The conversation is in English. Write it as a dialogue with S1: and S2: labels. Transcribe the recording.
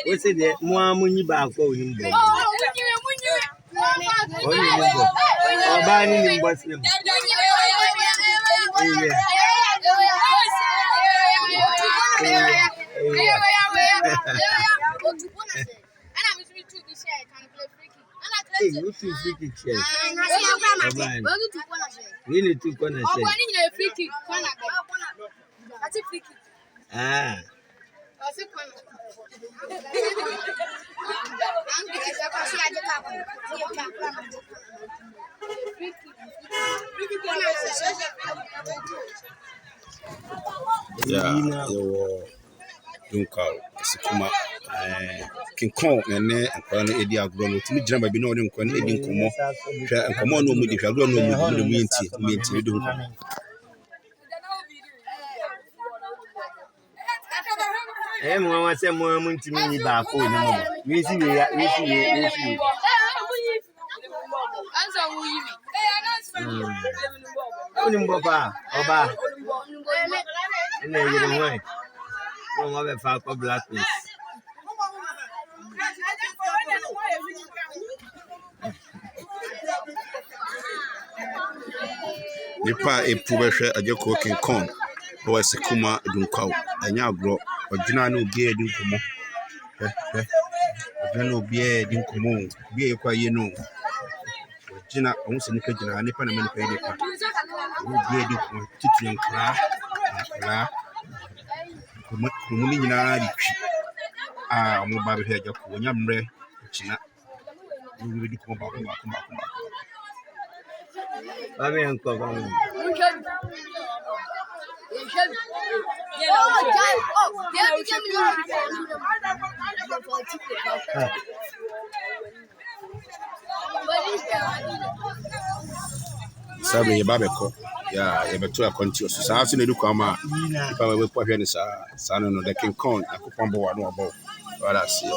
S1: What's it? Muamunyi back for him. Oh, banning him was him. You two free kick share. Really two corner share. Ah.
S2: Yeah, you don't call Sikuma. King Kong and Agya Koo. To me, Jamba be no one eating Kumo. And come on, no, if you don't know, the mean to do.
S1: Mama said, Mamma to me back for him. We see. Papa, Oba, and then you don't wait. Don't have a falcon blackness.
S2: Nipa a poor Agya Koo King Kong, or a Sikuma Dunkau, and now grow, or Jinano beard in Kumo. General beard in Kumo, be a quiet, you know. Jina, almost in the kitchen, and Nippon and Manipay. Beard in Titian Kra, Kumuni. Ah, Mobile Agya Koo, Yamre, China. We will come back.
S1: I mean, cover.
S2: Sabe Babeko, yeah, you better continue. So, I've seen you come out. If I were poor, son, no, the King Kong, I could pump one more about what I see.